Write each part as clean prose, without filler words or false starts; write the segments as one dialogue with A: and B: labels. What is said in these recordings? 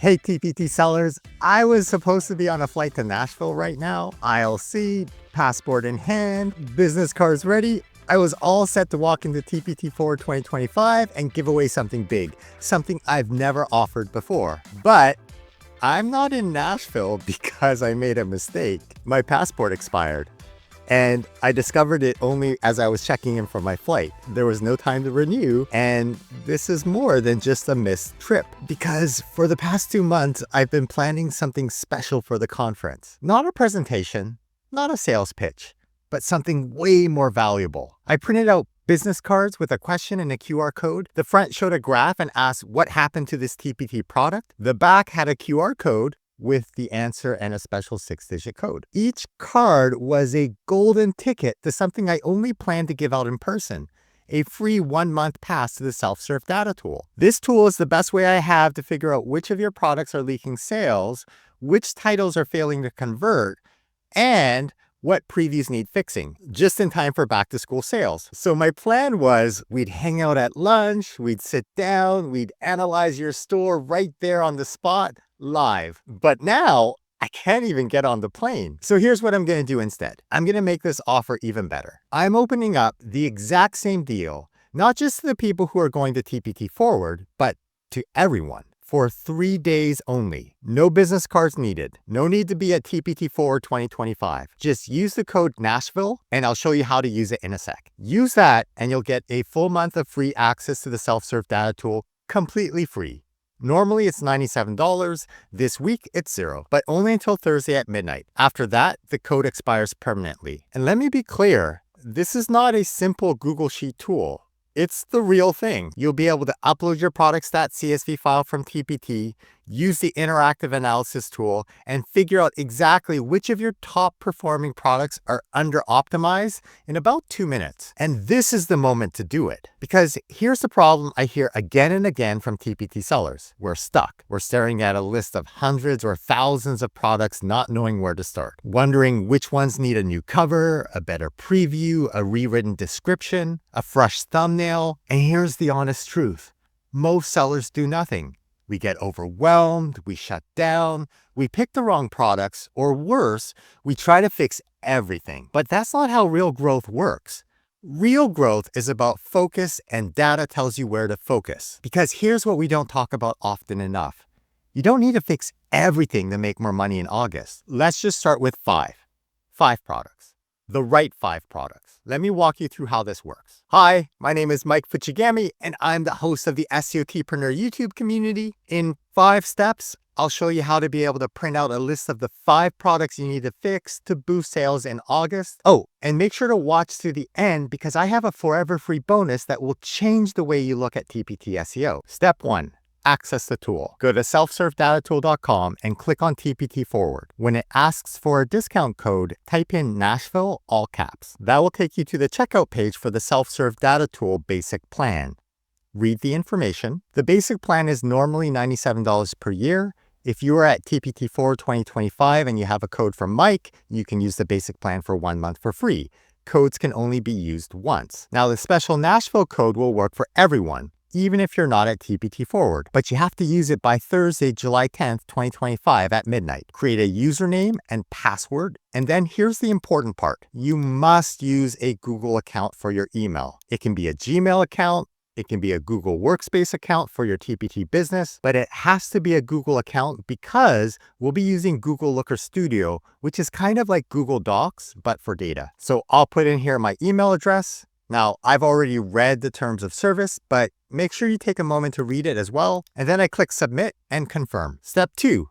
A: Hey TPT sellers, I was supposed to be on a flight to Nashville right now. ILC, passport in hand, business cards ready. I was all set to walk into TPT Forward 2025 and give away something big, something I've never offered before. But I'm not in Nashville because I made a mistake. My passport expired. And I discovered it only as I was checking in for my flight. There was no time to renew, and this is more than just a missed trip. Because for the past 2 months, I've been planning something special for the conference. Not a presentation, not a sales pitch, but something way more valuable. I printed out business cards with a question and a QR code. The front showed a graph and asked what happened to this TPT product. The back had a QR code with the answer and a special 6-digit code. Each card was a golden ticket to something I only plan to give out in person, a free 1-month pass to the self-serve data tool. This tool is the best way I have to figure out which of your products are leaking sales, which titles are failing to convert, and what previews need fixing, just in time for back-to-school sales. So my plan was we'd hang out at lunch, we'd sit down, we'd analyze your store right there on the spot, live. But now I can't even get on the plane. So here's what I'm going to do instead. I'm going to make this offer even better. I'm opening up the exact same deal, not just to the people who are going to TPT Forward, but to everyone. For 3 days only. No business cards needed. No need to be at TPT Forward 2025. Just use the code Nashville and I'll show you how to use it in a sec. Use that and you'll get a full month of free access to the self-serve data tool completely free. Normally it's $97. This week it's $0, but only until Thursday at midnight. After that, the code expires permanently. And let me be clear, this is not a simple Google Sheet tool. It's the real thing. You'll be able to upload your products.csv file from TPT, use the interactive analysis tool, and figure out exactly which of your top performing products are under optimized in about 2 minutes. And this is the moment to do it. Because here's the problem I hear again and again from TPT sellers. We're stuck. We're staring at a list of hundreds or thousands of products, not knowing where to start, wondering which ones need a new cover, a better preview, a rewritten description, a fresh thumbnail. And here's the honest truth. Most sellers do nothing. We get overwhelmed, we shut down, we pick the wrong products, or worse, we try to fix everything. But that's not how real growth works. Real growth is about focus, and data tells you where to focus. Because here's what we don't talk about often enough. You don't need to fix everything to make more money in August. Let's just start with 5 products. The right 5 products. Let me walk you through how this works. Hi, my name is Mike Fuchigami, and I'm the host of the SEOTpreneur YouTube community. In 5 steps, I'll show you how to be able to print out a list of the 5 products you need to fix to boost sales in August. Oh, and make sure to watch to the end because I have a forever free bonus that will change the way you look at TPT SEO. Step 1. Access the tool. Go to selfservedatatool.com and click on TPT Forward. When it asks for a discount code, type in Nashville, all caps. That will take you to the checkout page for the self-serve data tool basic plan. Read the information. The basic plan is normally $97 per year. If you are at TPT Forward 2025 and you have a code from Mike, you can use the basic plan for 1 month for free. Codes can only be used once. Now, the special Nashville code will work for everyone, even if you're not at TPT Forward, but you have to use it by Thursday, July 10th, 2025 at midnight. Create a username and password, and then here's the important part. You must use a Google account for your email. It can be a Gmail account, it can be a Google Workspace account for your TPT business, but it has to be a Google account because we'll be using Google Looker Studio, which is kind of like Google Docs, but for data. So I'll put in here my email address. Now, I've already read the terms of service, but make sure you take a moment to read it as well. And then I click submit and confirm. Step 2,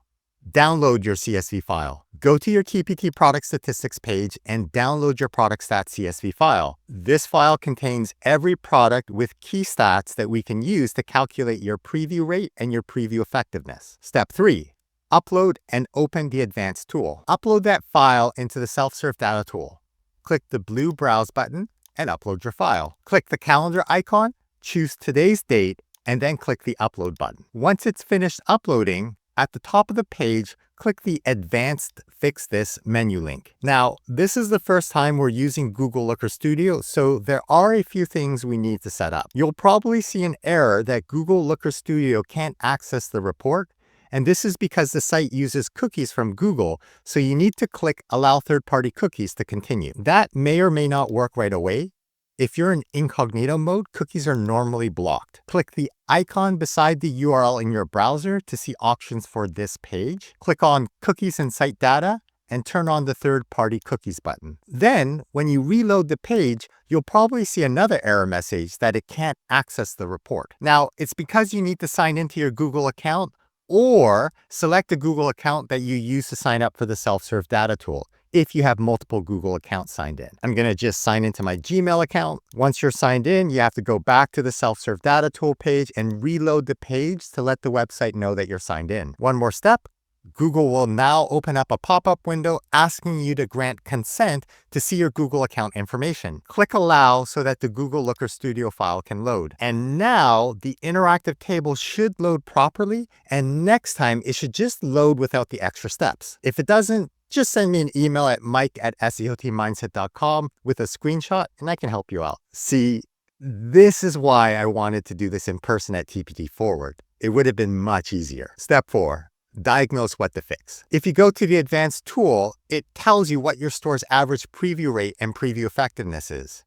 A: download your CSV file. Go to your TPT product statistics page and download your products.csv file. This file contains every product with key stats that we can use to calculate your preview rate and your preview effectiveness. Step 3, upload and open the advanced tool. Upload that file into the self-serve data tool. Click the blue browse button and upload your file. Click the calendar icon, choose today's date, and then click the upload button. Once it's finished uploading, at the top of the page, click the Advanced Fix This menu link. Now, this is the first time we're using Google Looker Studio, so there are a few things we need to set up. You'll probably see an error that Google Looker Studio can't access the report, And this is because the site uses cookies from Google, so you need to click Allow Third-Party Cookies to continue. That may or may not work right away. If you're in incognito mode, cookies are normally blocked. Click the icon beside the URL in your browser to see options for this page. Click on Cookies and Site Data and turn on the third-party cookies button. Then, when you reload the page, you'll probably see another error message that it can't access the report. Now, it's because you need to sign into your Google account or select a Google account that you use to sign up for the self-serve data tool if you have multiple Google accounts signed in. I'm gonna just sign into my Gmail account. Once you're signed in, you have to go back to the self-serve data tool page and reload the page to let the website know that you're signed in. One more step. Google will now open up a pop-up window asking you to grant consent to see your Google account information. Click Allow so that the Google Looker Studio file can load. And now the interactive table should load properly, and next time it should just load without the extra steps. If it doesn't, just send me an email at mike@seotmindset.com with a screenshot and I can help you out. See, this is why I wanted to do this in person at TPT Forward. It would have been much easier. Step 4. Diagnose what to fix. If you go to the advanced tool, it tells you what your store's average preview rate and preview effectiveness is.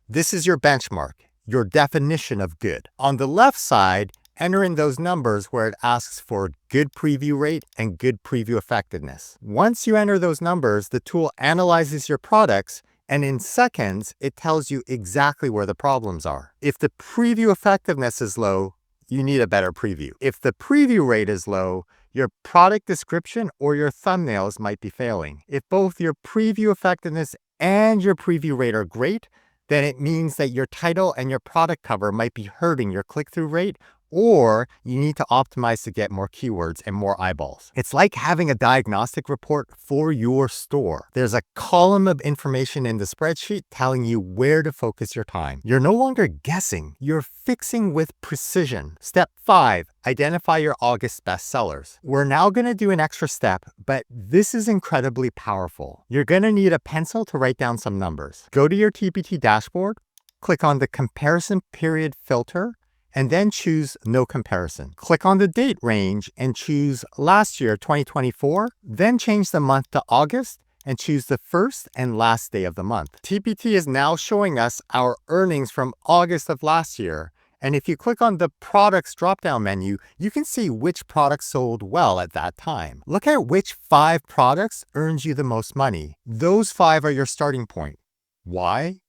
A: This is your benchmark, your definition of good. On the left side, enter in those numbers where it asks for good preview rate and good preview effectiveness. Once you enter those numbers, the tool analyzes your products, and in seconds, it tells you exactly where the problems are. If the preview effectiveness is low, you need a better preview. If the preview rate is low, your product description or your thumbnails might be failing. If both your preview effectiveness and your preview rate are great, then it means that your title and your product cover might be hurting your click-through rate, or you need to optimize to get more keywords and more eyeballs. It's like having a diagnostic report for your store. There's a column of information in the spreadsheet telling you where to focus your time. You're no longer guessing, you're fixing with precision. Step 5, identify your August bestsellers. We're now gonna do an extra step, but this is incredibly powerful. You're gonna need a pencil to write down some numbers. Go to your TPT dashboard, click on the comparison period filter, and then choose No Comparison. Click on the date range and choose last year, 2024, then change the month to August and choose the first and last day of the month. TPT is now showing us our earnings from August of last year. And if you click on the products drop-down menu, you can see which products sold well at that time. Look at which 5 products earned you the most money. Those 5 are your starting point. Why?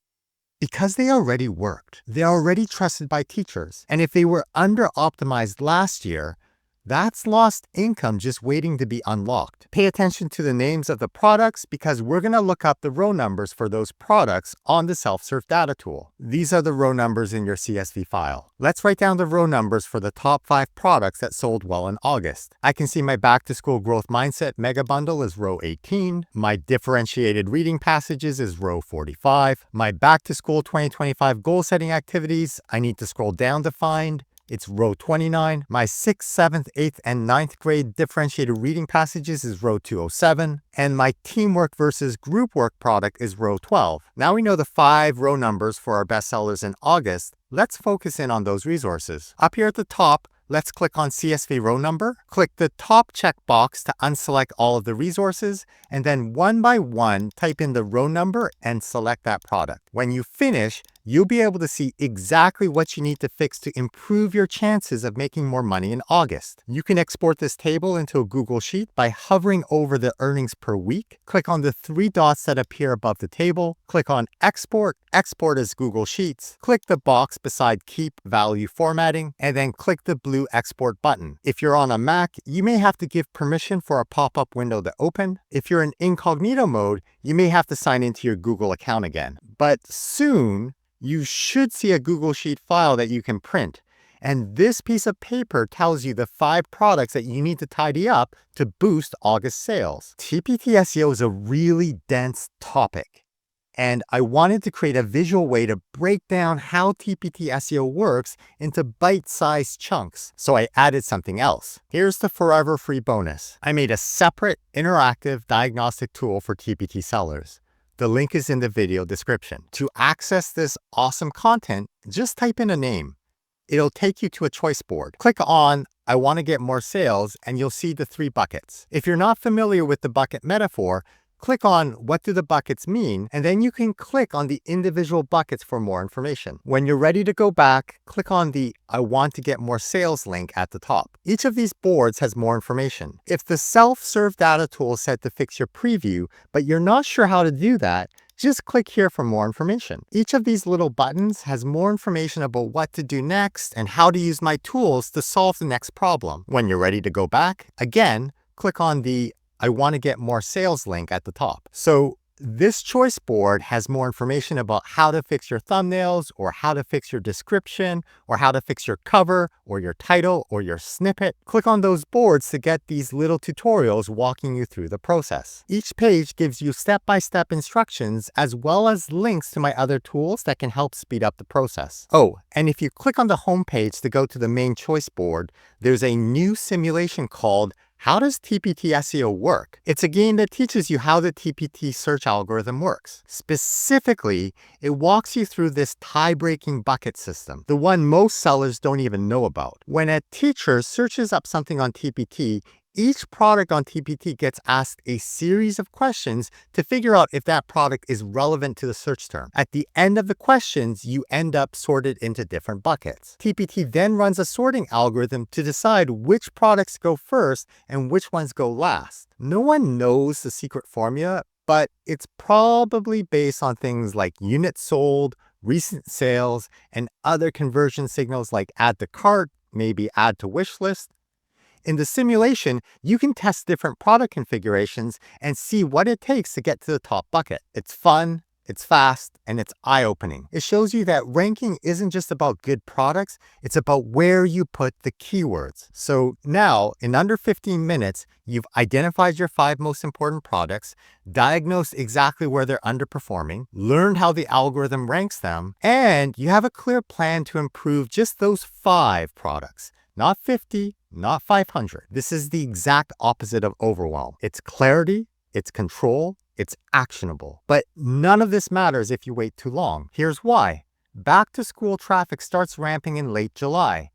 A: Because they already worked. They're already trusted by teachers. And if they were under-optimized last year, that's lost income just waiting to be unlocked. Pay attention to the names of the products because we're going to look up the row numbers for those products on the self-serve data tool. These are the row numbers in your CSV file. Let's write down the row numbers for the top 5 products that sold well in August. I can see my back-to-school growth mindset mega bundle is row 18. My differentiated reading passages is row 45. My back-to-school 2025 goal-setting activities, I need to scroll down to find. It's row 29. My 6th, 7th, 8th, and 9th grade differentiated reading passages is row 207. And my teamwork versus group work product is row 12. Now we know the 5 row numbers for our bestsellers in August. Let's focus in on those resources. Up here at the top, let's click on CSV row number. Click the top checkbox to unselect all of the resources, and then one by one, type in the row number and select that product. When you finish, you'll be able to see exactly what you need to fix to improve your chances of making more money in August. You can export this table into a Google Sheet by hovering over the earnings per week. Click on the 3 dots that appear above the table. Click on Export, Export as Google Sheets. Click the box beside Keep Value Formatting, and then click the blue Export button. If you're on a Mac, you may have to give permission for a pop-up window to open. If you're in incognito mode, you may have to sign into your Google account again. But soon, you should see a Google Sheet file that you can print. And this piece of paper tells you the 5 products that you need to tidy up to boost August sales. TPT SEO is a really dense topic. And I wanted to create a visual way to break down how TPT SEO works into bite-sized chunks. So I added something else. Here's the forever free bonus. I made a separate interactive diagnostic tool for TPT sellers. The link is in the video description. To access this awesome content, just type in a name. it'll take you to a choice board. Click on I want to get more sales, and you'll see the 3 buckets. If you're not familiar with the bucket metaphor, click on what do the buckets mean, and then you can click on the individual buckets for more information. When you're ready to go back, click on the I want to get more sales link at the top. Each of these boards has more information. If the self-serve data tool is set to fix your preview, but you're not sure how to do that, just click here for more information. Each of these little buttons has more information about what to do next and how to use my tools to solve the next problem. When you're ready to go back, again, click on the I want to get more sales link at the top. So this choice board has more information about how to fix your thumbnails, or how to fix your description, or how to fix your cover, or your title, or your snippet. Click on those boards to get these little tutorials walking you through the process. Each page gives you step-by-step instructions as well as links to my other tools that can help speed up the process. Oh, and if you click on the home page to go to the main choice board, there's a new simulation called How does TPT SEO work? It's a game that teaches you how the TPT search algorithm works. Specifically, it walks you through this tie-breaking bucket system, the one most sellers don't even know about. When a teacher searches up something on TPT, each product on TPT gets asked a series of questions to figure out if that product is relevant to the search term. At the end of the questions, you end up sorted into different buckets. TPT then runs a sorting algorithm to decide which products go first and which ones go last. No one knows the secret formula, but it's probably based on things like units sold, recent sales, and other conversion signals like add to cart, maybe add to wish list. In the simulation, you can test different product configurations and see what it takes to get to the top bucket. It's fun, it's fast, and it's eye-opening. It shows you that ranking isn't just about good products, it's about where you put the keywords. So now, in under 15 minutes, you've identified your 5 most important products, diagnosed exactly where they're underperforming, learned how the algorithm ranks them, and you have a clear plan to improve just those 5 products. Not 50, not 500. This is the exact opposite of overwhelm. It's clarity, it's control, it's actionable. But none of this matters if you wait too long. Here's why. Back to school traffic starts ramping in late July.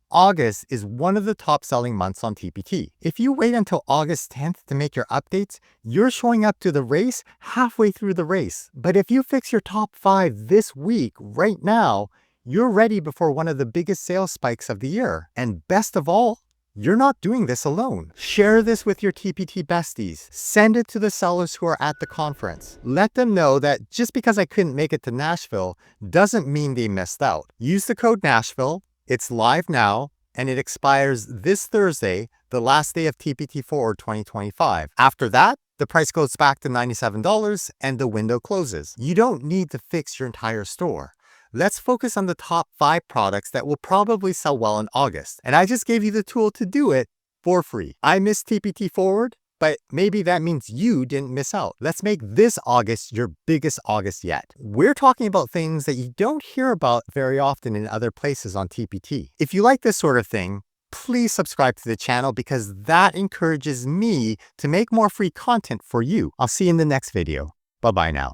A: August is one of the top selling months on TPT. If you wait until August 10th to make your updates, you're showing up to the race halfway through the race. But if you fix your top 5 this week, right now, you're ready before one of the biggest sales spikes of the year. And best of all, you're not doing this alone. Share this with your TPT besties. Send it to the sellers who are at the conference. Let them know that just because I couldn't make it to Nashville doesn't mean they missed out. Use the code Nashville. It's live now, and it expires this Thursday, the last day of TPT Forward 2025. After that, the price goes back to $97 and the window closes. You don't need to fix your entire store. Let's focus on the top 5 products that will probably sell well in August. And I just gave you the tool to do it for free. I missed TPT Forward, but maybe that means you didn't miss out. Let's make this August your biggest August yet. We're talking about things that you don't hear about very often in other places on TPT. If you like this sort of thing, please subscribe to the channel because that encourages me to make more free content for you. I'll see you in the next video. Bye-bye now.